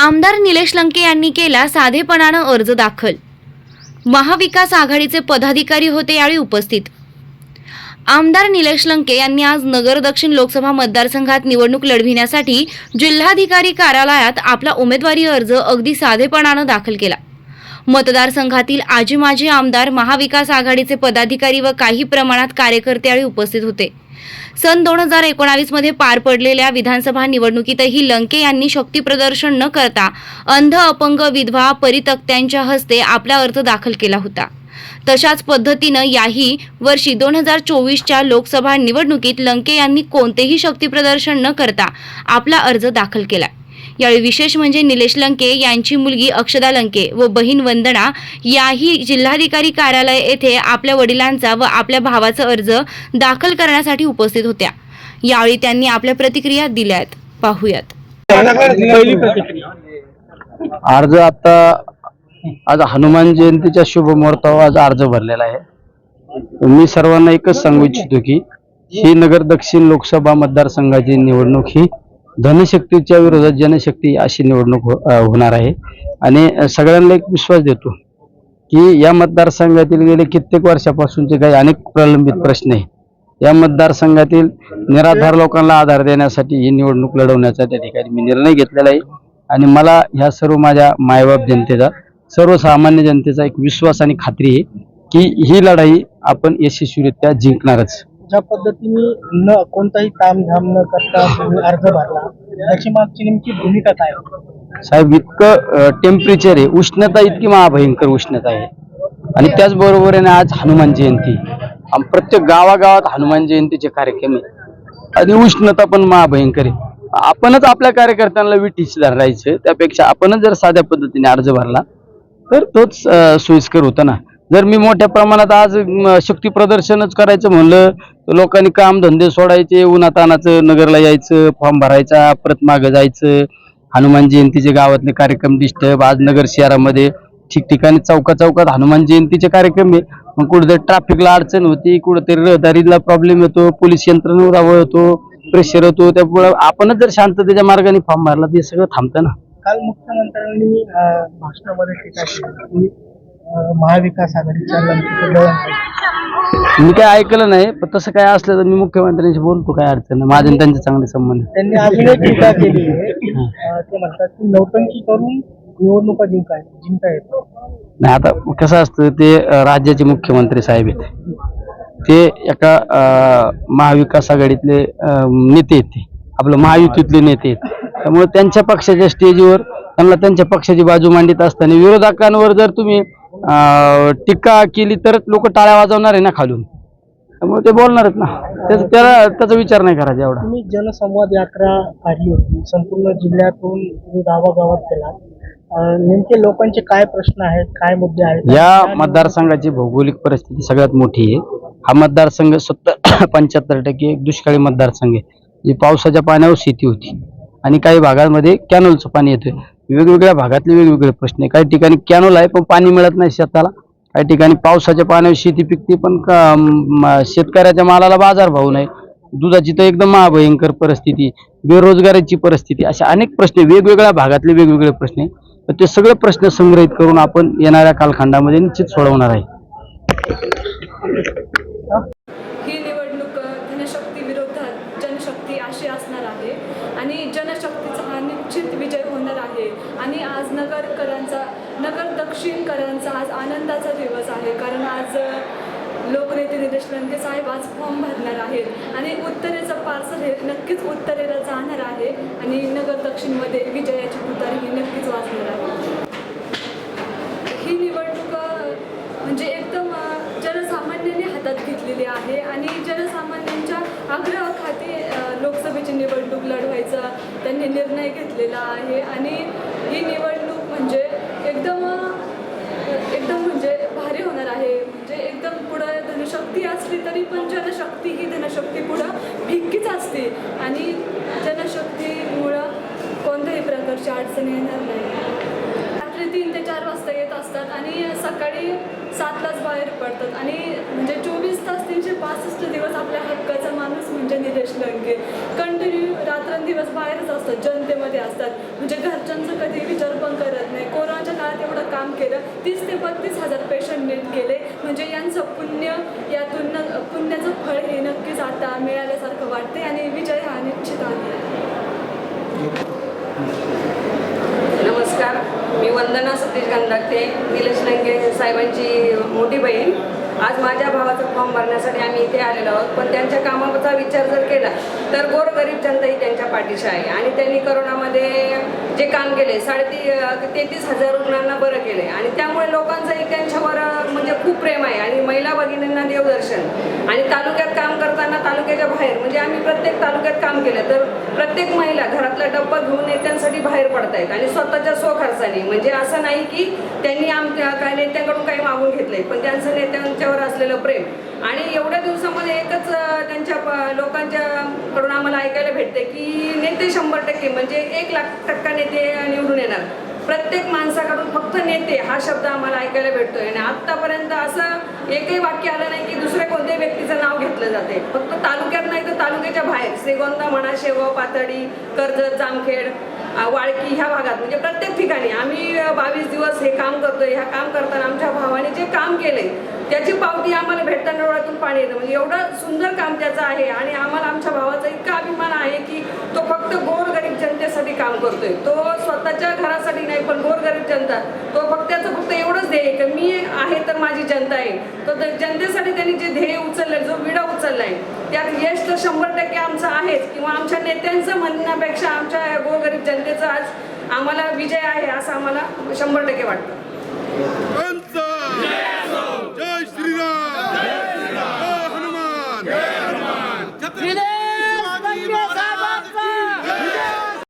आमदार निलेश लंके यांनी केला साधेपणानं अर्ज दाखल। महाविकास आघाडीचे पदाधिकारी होते यावेळी उपस्थित। आमदार निलेश लंके यांनी आज नगर दक्षिण लोकसभा मतदारसंघात निवडणूक लढविण्यासाठी जिल्हाधिकारी कार्यालयात आपला उमेदवारी अर्ज अगदी साधेपणानं दाखल केला। मतदारसंघातील आजी माजी आमदार, महाविकास आघाडीचे पदाधिकारी व काही प्रमाणात कार्यकर्ते यावेळी उपस्थित होते। सन 2019 मध्ये पार पडलेल्या विधानसभा निवडणुकीतही लंके यांनी शक्ती प्रदर्शन न करता अंध, अपंग, विधवा, परित्यक्त्यांच्या हस्ते आपला अर्ज दाखल केला होता। तशाच पद्धतीनं याही वर्षी 2024च्या लोकसभा निवडणुकीत लंके यांनी कोणतेही शक्ती प्रदर्शन न करता आपला अर्ज दाखल केला। यावेळी विशेष म्हणजे निलेश लंके यांची मुलगी अक्षदा लंके व बहीण वंदना याही जिल्हाधिकारी कार्यालय येथे आपल्या वडिलांचा व आपल्या भावाचा अर्ज दाखल करण्यासाठी उपस्थित होत्या। यावेळी त्यांनी आपल्या प्रतिक्रिया दिल्यात, पाहूयात। अर्ज आता आज हनुमान जयंतीच्या शुभ मुहूर्तावर आज अर्ज भरलेला आहे। मी सर्वांना एकच सांगू इच्छितो की ही नगर दक्षिण लोकसभा मतदारसंघाची निवडणूक ही धनशक्तीच्या विरोधात जनशक्ती अशी निवडणूक होणार आहे आणि सगळ्यांना एक विश्वास देतो की या मतदारसंघातील गेले कित्येक वर्षापासूनचे काही अनेक प्रलंबित प्रश्न आहे, या मतदारसंघातील निराधार लोकांना आधार देण्यासाठी ही निवडणूक लढवण्याचा त्या ठिकाणी मी निर्णय घेतलेला आहे आणि मला ह्या सर्व माझ्या मायबाप जनतेचा, सर्वसामान्य जनतेचा एक विश्वास आणि खात्री आहे की ही लढाई आपण यशस्वीरित्या जिंकणारच। ज्या पद्धतीने न कोणताही तामझाम न करता अर्ज भरला त्याची मागची नेमकी भूमिका काय? साहेब, इतकं टेम्परेचर आहे, उष्णता इतकी महाभयंकर उष्णता आहे आणि त्याचबरोबर आज हनुमान जयंती, प्रत्येक गावागावात हनुमान जयंतीचे कार्यक्रम आहे आणि उष्णता पण महाभयंकर आहे। आपणच आपल्या कार्यकर्त्यांना विटीस धरायचं, त्यापेक्षा आपणच जर साध्या पद्धतीने अर्ज भरला तर तोच सोयीस्कर होता ना। जर मी मोठ्या प्रमाणात आज शक्ती प्रदर्शनच करायचं म्हणलं तर लोकांनी काम धंदे सोडायचे, उन्हातानाचं नगरला यायचं, फॉर्म भरायचा, परत मागं जायचं, हनुमान जयंतीचे गावातले कार्यक्रम डिस्टर्ब। आज नगर शहरामध्ये ठिकठिकाणी चौकात हनुमान जयंतीचे कार्यक्रम आहे, मग कुठेतरी ट्रॅफिकला अडचण होती, कुठेतरी रहदारीला प्रॉब्लेम येतो, पोलीस यंत्रणेवर दावा होतो, प्रेशर होतो। त्यामुळे आपणच जर शांततेच्या मार्गाने फॉर्म भरला ते सगळं थांबतं ना। काल मुख्यमंत्र्यांनी भाषणामध्ये टीका केली की महाविकास आघाडीच्या लंकेचं दळण आहे। मी काय ऐकलं नाही, पण तसं काय असलं तर मी मुख्यमंत्र्यांशी बोलतो, काय अडचण नाही, माझे त्यांचे चांगले संबंध। त्यांनी अजून एक टीका केली आहे, ते म्हणतात की नौटंकी करून निवडणुका जिंकता येत नाही। आता कसं असतं, ते राज्याचे मुख्यमंत्री साहेब आहेत, ते एका महाविकास आघाडीतले नेते आहेत, ते आपलं महायुतीतले नेते आहेत, त्यामुळे त्यांच्या पक्षाच्या स्टेजवर त्यांना त्यांच्या पक्षाची बाजू मांडित असताना विरोधकांवर जर तुम्ही टीका केली तर लोक टाळ्या वाजवणार आहे ना खालून, त्यामुळे ते बोलणारच ना, त्याचा विचार नाही करायचा एवढा। तुम्ही जनसंवाद यात्रा काढली होती, संपूर्ण जिल्ह्यातून तुम्ही गावागावात केला, नेमके लोकांचे काय प्रश्न आहेत, काय मुद्दे आहेत? या मतदारसंघाची भौगोलिक परिस्थिती सगळ्यात मोठी आहे। हा मतदारसंघ 75% एक दुष्काळी मतदारसंघ आहे, जी पावसाच्या पाण्यावर शेती होती आणि काही भागांमध्ये कॅनलचं पाणी येतोय। वेगवेगळ्या भागातले वेगवेगळे प्रश्न आहे, काही ठिकाणी कॅनल आहे पण पाणी मिळत नाही शेताला, काही ठिकाणी पावसाच्या पाण्यावर शेती पिकते पण शेतकऱ्याच्या मालाला बाजारभाव नाही, दुधाची तर एकदम महाभयंकर परिस्थिती, बेरोजगारीची परिस्थिती, अशा अनेक प्रश्न वेगवेगळ्या भागातले वेगवेगळे प्रश्न आहे। तर ते सगळे प्रश्न संग्रहित करून आपण येणाऱ्या कालखंडामध्ये निश्चित सोडवणार आहे। ही निवडणूक धनशक्ती विरोधात जनशक्ती अशी असणार आहे आणि जनशक्तीचा हा निश्चित विजय होणार आहे। आणि आज नगर दक्षिणकरांचा आज आनंदाचा दिवस आहे, कारण आज लोकनेते निलेश लंके साहेब आज फॉर्म भरणार आहेत आणि उत्तरेचं पार्सल हे नक्कीच उत्तरेला जाणार आहे आणि नगर दक्षिणमध्ये विजयाची तुतारी ही नक्कीच वाजणार आहे। ही निवडणूक म्हणजे एकदम जनसामान्यांनी हातात घेतलेली आहे आणि जनसामान्यांच्या आग्रहाखाती लोकसभेची निवडणूक लढवायचा त्यांनी निर्णय घेतलेला आहे आणि ही निवडणूक म्हणजे एकदम म्हणजे भारी होणार आहे। म्हणजे एकदम पुढं धनशक्ती असली तरी पण जनशक्ती ही धनशक्ती पुढं भिक्कीच असते आणि जनशक्तीमुळं कोणत्याही प्रकारची अडचण येणार नाही। रात्री 3 ते 4 वाजता येत असतात आणि सकाळी 7लाच बाहेर पडतात आणि म्हणजे 24 तास 365 दिवस आपल्या हक्काचा माणूस म्हणजे निलेश लंके कंटिन्यू रात्रंदिवस बाहेरच असतात, जनतेमध्ये असतात, म्हणजे घरच्यांचं कधी काम केलं. 30 ते 32,000 पेशंट नीट केले. म्हणजे यांचं पुण्याचं फळ हे नक्कीच आता मिळाल्यासारखं वाटते आणि विजय हा निश्चित आहे. नमस्कार, मी वंदना सतीश गंधाते, निलेश लंके साहेबांची मोठी बहीण. आज माझ्या भावाचा फॉर्म भरण्यासाठी आम्ही इथे आलेलो आहोत. पण त्यांच्या कामाचा विचार जर केला तर गोरगरीब जनता ही त्यांच्या पाठीशी आहे. आणि त्यांनी करोनामध्ये जे काम केले 33,000 रुग्णांना बरं केले आणि त्यामुळे लोकांचं एक त्यांच्यावर म्हणजे खूप प्रेम आहे. आणि महिला भगिनींना देवदर्शन आणि तालुक्यात काम करताना तालुक्याच्या बाहेर म्हणजे आम्ही प्रत्येक तालुक्यात काम केलं तर प्रत्येक महिला घरातला डब्बा घेऊन नेत्यांसाठी बाहेर पडत आहेत आणि स्वतःच्या स्वखर्चाने. म्हणजे असं नाही की त्यांनी काय नेत्यांकडून काही मागून घेतलंय, पण त्यांचं नेत्यांच्यावर असलेलं प्रेम. आणि एवढ्या दिवसामध्ये एकच त्यांच्या लोकांच्याकडून आम्हाला ऐकायला भेटते की नेते 100% म्हणजे 1,00,000% नेते निवडून येणार. प्रत्येक माणसाकडून फक्त नेते हा शब्द आम्हाला ऐकायला भेटतोय. आणि आत्तापर्यंत असं एकही वाक्य आलं नाही की दुसऱ्या कोणत्याही व्यक्तीचं नाव घेतलं जाते. फक्त तालुक्यात नाही तर तालुक्याच्या बाहेर श्रीगोंदा म्हणा, शेगाव, पाथर्डी, कर्जत, जामखेड, वाळकी ह्या भागात म्हणजे प्रत्येक ठिकाणी आम्ही 22 दिवस हे काम करतोय. ह्या काम करताना आमच्या भावाने जे काम केले त्याची पावती आम्हाला भेटताना डोळ्यातून पाणी येतं. म्हणजे एवढं सुंदर काम त्याचं आहे आणि आम्हाला आमच्या भावाचा इतका अभिमान आहे की तो फक्त गोरगरीब जनतेसाठी काम करतोय. तो स्वतःच्या घरासाठी नाही पण गोरगरीब जनता तो त्याचं फक्त एवढंच ध्येय की मी आहे तर माझी जनता आहे. तो जनतेसाठी त्यांनी जे ध्येय उचललंय, जो विडा उचललाय त्यात यश तर 100% आमचं आहेच किंवा आमच्या नेत्यांचं म्हणण्यापेक्षा आमच्या गोरगरीब जनतेचा आज आम्हाला विजय आहे असं आम्हाला 100% वाटतं.